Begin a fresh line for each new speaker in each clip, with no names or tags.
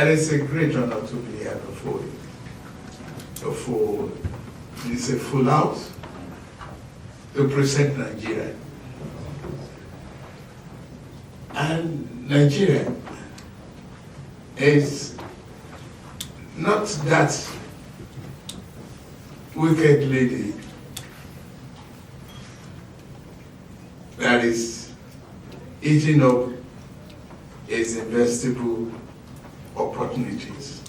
That is a great honor to be here before you. It's a full house to present Nigeria. And Nigeria is not that wicked lady that is eating up its investable opportunities.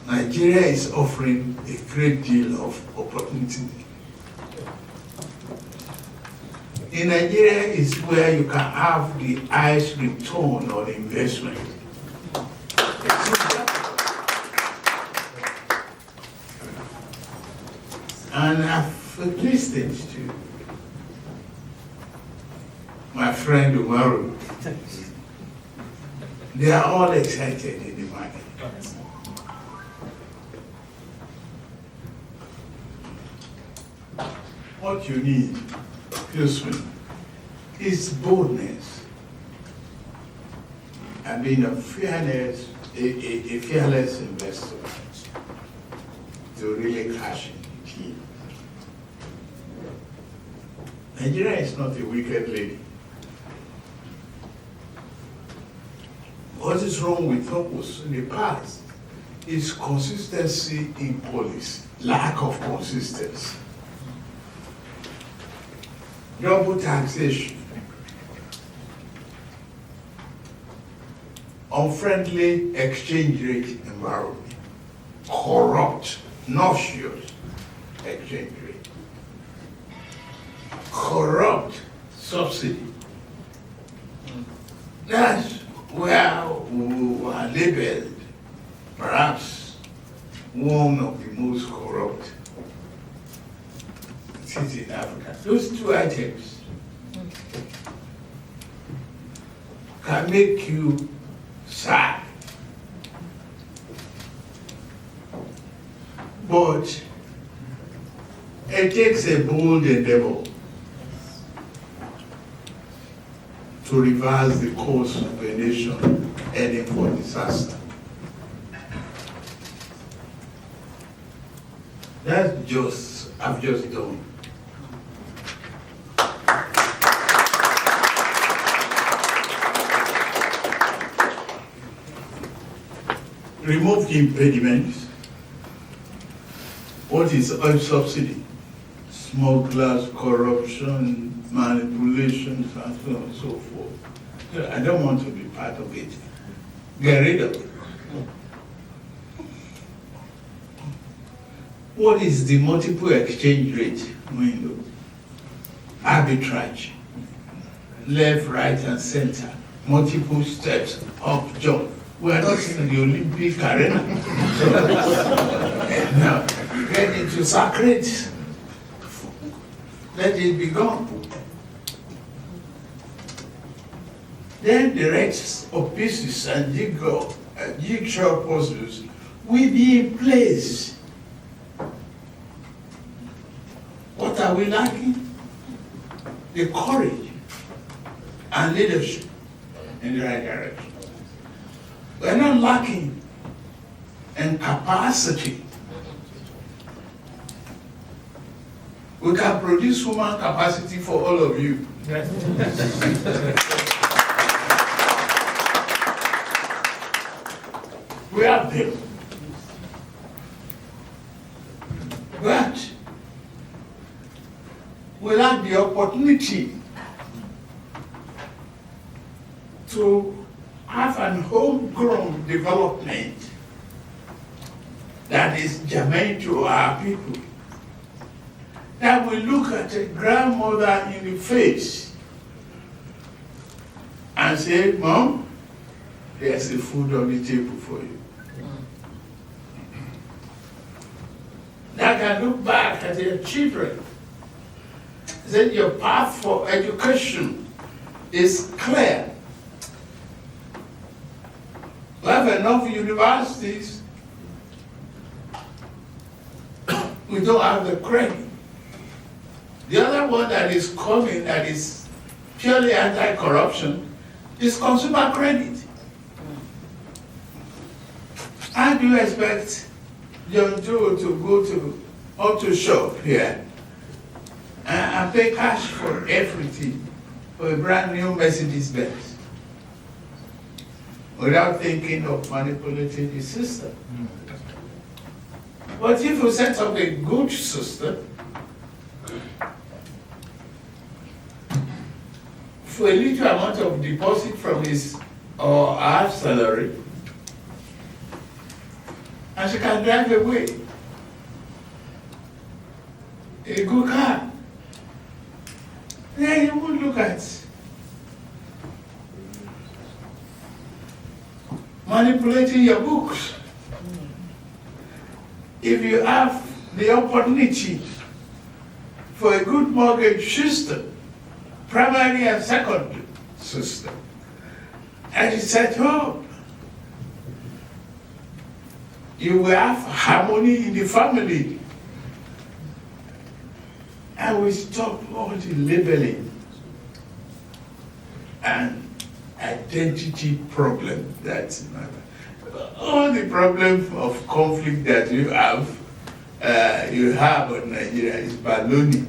Nigeria is offering a great deal of opportunity. In Nigeria is where you can have the highest return on investment. And I've listened to my friend Umaru. They are all excited in the market. What you need, excuse me, is boldness and being a fearless investor to really cash in the key. Nigeria is not a wicked lady. What is wrong with us in the past is consistency in policy, lack of consistency. Double taxation, unfriendly exchange rate environment, corrupt, noxious exchange rate, corrupt subsidy. That's where we were labeled perhaps one of the most corrupt cities in Africa. Those two items can make you sad. But it takes a bold endeavor to reverse the course of a nation heading for disaster. I've just done. Remove the impediments. What is oil subsidy? Smugglers, corruption, manipulations, and so on and so forth. I don't want to be part of it. Get rid of it. What is the multiple exchange rate window? Arbitrage. Left, right, and center. Multiple steps, up, jump. We are not in the Olympic arena. So, now, get into sacred. Let it be gone. Then the rest of pieces and jigsaw puzzles will be in place. What are we lacking? The courage and leadership in the right direction. We're not lacking in capacity. We can produce human capacity for all of you. We have them. But we lack the opportunity to have an homegrown development that is germane to our people. That we look at a grandmother in the face and say, Mom, there's the food on the table for you. That can look back at their children. Say your path for education is clear. We have enough universities. We don't have the credit. The other one that is coming that is purely anti-corruption is consumer credit. How do you expect John Joe to go to auto shop here and pay cash for everything for a brand new Mercedes Benz without thinking of manipulating the system? But if you set up a good system for a little amount of deposit from his or her salary, and she can drive away a good car, then you would look at manipulating your books. If you have the opportunity for a good mortgage system, primary and secondary system, and it's at home, you will have harmony in the family, and we stop all the labeling and identity problem. That's all the problem of conflict that you have in Nigeria is baloney.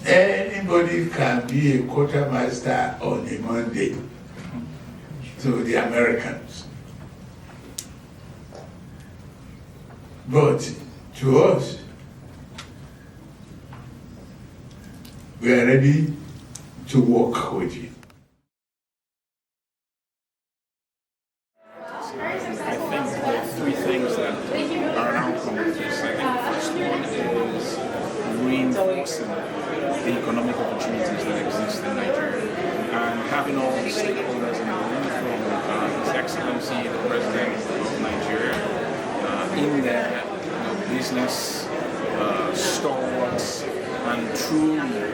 Anybody can be a quartermaster on a Monday to the Americans. But to us, we are ready to work with you.
I think there are three things that are an outcome of this. I think the first one is reinforcing the economic opportunities that exist in Nigeria and having all the stakeholders in the room, from His Excellency, the President of Nigeria, in their business stalwarts and truly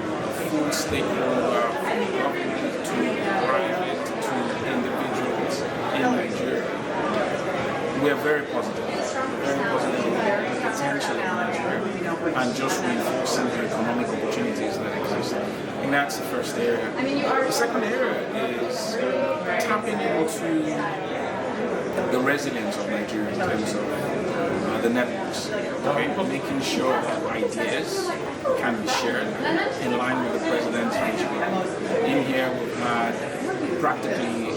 full stakeholder from government to private to individuals in Nigeria. We are very positive about the potential of Nigeria and just reinforcing the economic opportunities that exist. And that's the first area. The second area is tapping into the resilience of Nigeria in terms of the networks, okay? Making sure that ideas can be shared in line with the President's vision. In here we've had practically a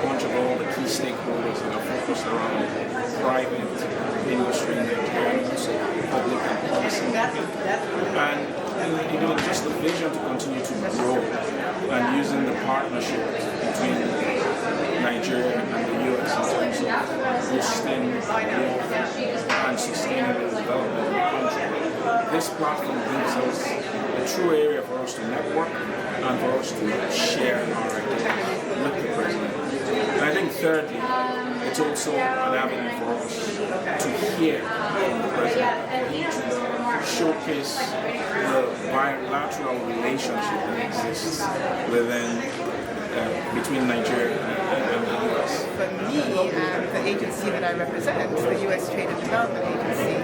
bunch of all the key stakeholders that are focused around private industry in Nigeria and also public and policy making. And just the vision to continue to grow and using the partnership between Nigeria and the US in terms of boosting growth and sustainable development in the country. This platform gives us a true area for us to network and for us to share our ideas with the President. And I think thirdly, it's also an avenue for us to hear from the President, to showcase the bilateral relationship that exists between Nigeria and the US.
For me and the agency that I represent, the US Trade and Development Agency,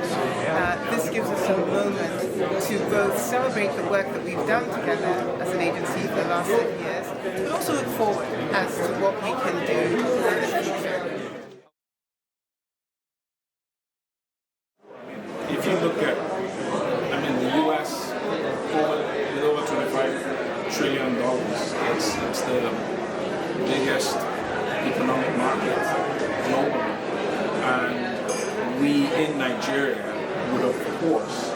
this gives us a moment to both celebrate the work that we've done together as an agency for the last 7 years, but also look forward as to what we can do in the future.
If you look at, the US, with over $25 trillion, it's the biggest economic market globally. And we in Nigeria would, of course,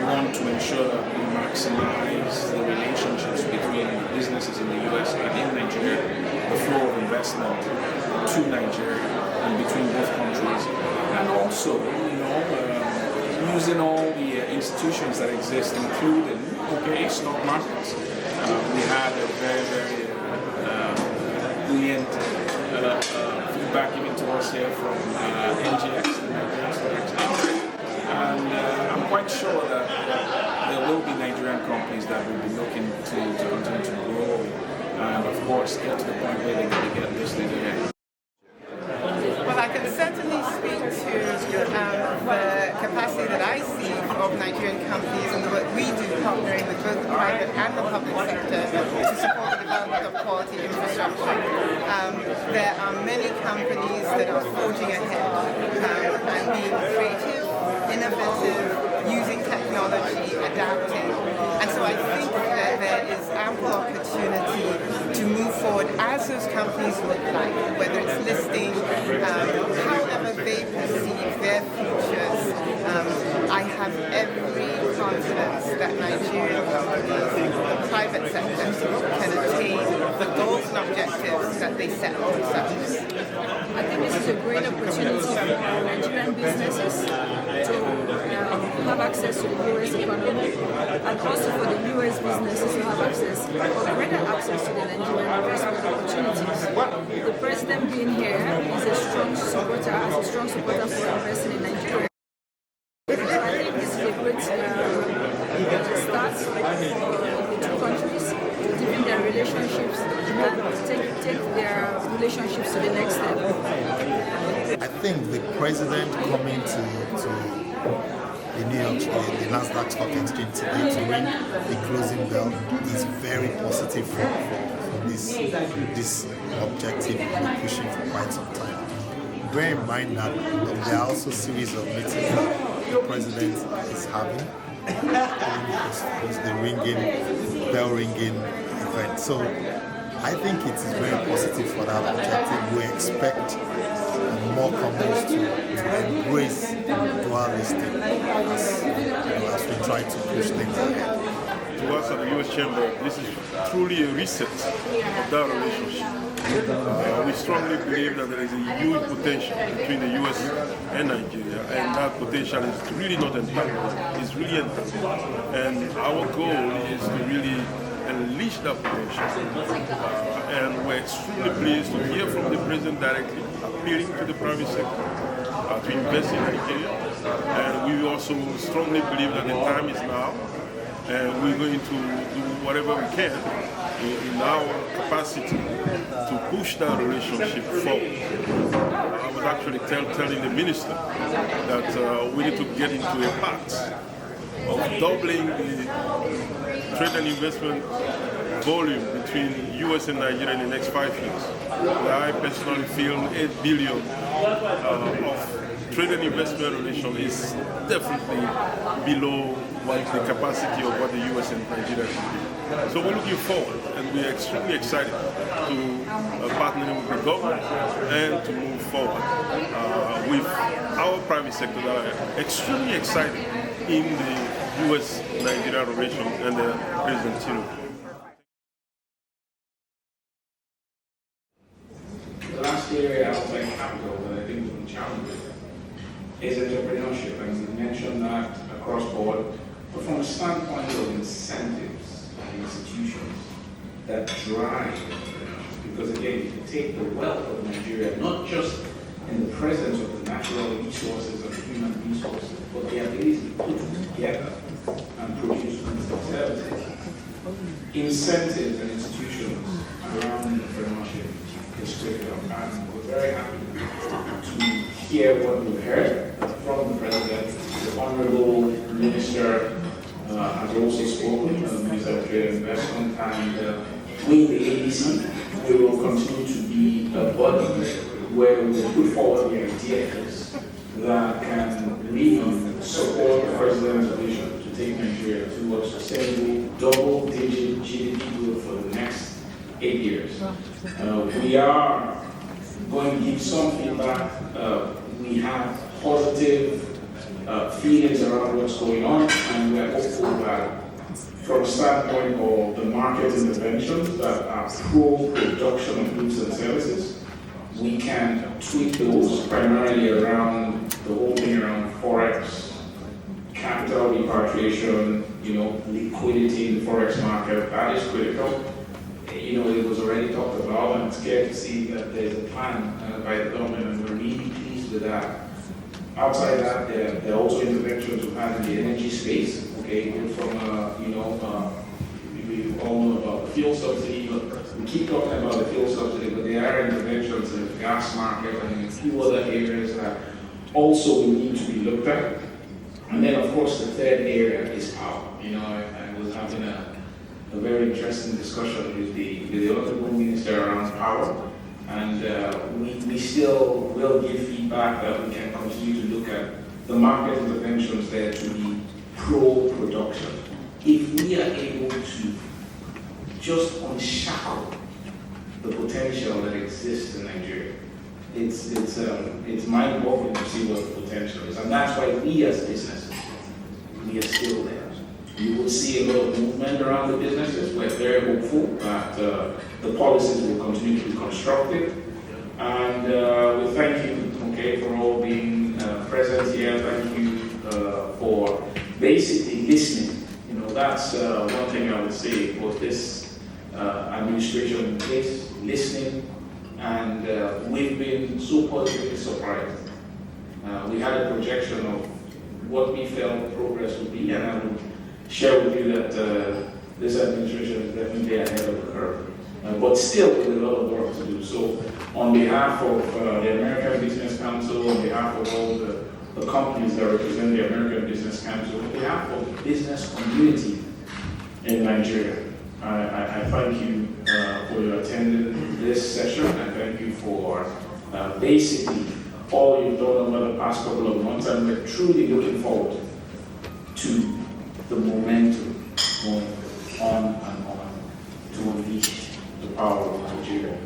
want to ensure that we maximize the relationships between businesses in the US and in Nigeria, the flow of investment to Nigeria and between both countries, and also, using all the institutions that exist, including stock markets. We had a very, very brilliant feedback given to us here from NGX, the Nigerian Stock Exchange. And I'm quite sure that there will be Nigerian companies that will be looking to continue to grow and, of course, get to the point where they can get listed again.
Well, I can certainly speak to the capacity that I see of Nigerian companies and the work we do partnering with both the private and the public sector to support the development of quality infrastructure disruption. There are many companies that are forging ahead and being creative, innovative, using technology, adapting. And so I think that there is ample opportunity to move forward as those companies look like, whether it's listing, however they perceive their futures. I have every confidence that Nigerian companies, the private sector, can attain the goals and objectives that they set for themselves.
I think this is a great opportunity for Nigerian businesses to have access to the U.S. economy, and also for the U.S. businesses to have access, or greater access to the Nigerian investment opportunities. The president being here is a strong supporter for investing in Nigeria. So I think this is a great start for the two countries to deepen their relationships and take their relationships to the next step.
I think the president coming to the New York, the NASDAQ stock exchange today to ring the closing bell is very positive for this objective we're pushing for quite some time. Bear in mind that there are also a series of meetings that the president is having. It's the bell ringing event. So I think it is very positive for that objective. We expect more companies to embrace dual listing as we try to push things ahead.
To us at the U.S. Chamber, this is truly a reset of that relationship. We strongly believe that there is a huge potential between the U.S. and Nigeria, and that potential is really not untapped. It's really untapped. And our goal is to really unleash that potential. And we're extremely pleased to hear from the President directly, appealing to the private sector to invest in Nigeria. And we also strongly believe that the time is now, and we're going to do whatever we can in our capacity to push that relationship forward. I was actually telling the minister that we need to get into a path of doubling the trade and investment volume between U.S. and Nigeria in the next 5 years. I personally feel $8 billion of trade and investment relation is definitely below the capacity of what the U.S. and Nigeria can do. So we're looking forward, and we're extremely excited to partner with the government and to move forward with our private sector that are extremely excited in the U.S.-Nigeria relation and President Tinubu.
The last area outside capital that I think we can challenge is entrepreneurship, and you mentioned that across board, but from a standpoint of incentives and institutions that drive entrepreneurship. Because again, if you take the wealth of Nigeria, not just in the presence of the natural resources and human resources, but the ability to put them together and produce goods and services, incentives and institutions around entrepreneurship is critical. And we're very happy to hear what we've heard from the President. The Honorable Minister has also spoken, the Minister of Trade and Investment, and we, the ABC, we will continue to be a body where we will put forward the ideas that can really support the President's vision to take Nigeria towards sustainable double-digit GDP growth for the next 8 years. We are going to give some feedback. We have positive feelings around what's going on, and we're hopeful that from a standpoint of the market interventions that are pro-production of goods and services, we can tweak those primarily around the whole thing around forex, capital repatriation, liquidity in the forex market. That is critical. It was already talked about, and it's good to see that there's a plan by the government, and we're really pleased with that. Outside that, there are also interventions we've had in the energy space. Okay, from we all know about the fuel subsidy, but we keep talking about the fuel subsidy, but there are interventions in the gas market and in a few other areas that also will need to be looked at. And then, of course, the third area is power. I was having a a very interesting discussion with the Honorable Minister around power, and we still will give feedback that we can continue to look at the market interventions there to be pro-production. If we are able to just unshackle the potential that exists in Nigeria, it's mind-boggling to see what the potential is, and that's why we as businesses, we are still there. You will see a lot of movement around the businesses. We're very hopeful that the policies will continue to be constructive. And we thank you, okay, for all being present here. Thank you for basically listening. You know, that's one thing I would say for this administration in place, listening. And we've been so positively surprised. We had a projection of what we felt progress would be, and I would share with you that this administration is definitely ahead of the curve, but still with a lot of work to do. So on behalf of the American Business Council, on behalf of all the companies that represent the American Business Council, on behalf of the business community in Nigeria, I thank you for your attending this session. I thank you for basically all you've done over the past couple of months, and we're truly looking forward to the momentum going on and on to unleash the power of Nigeria.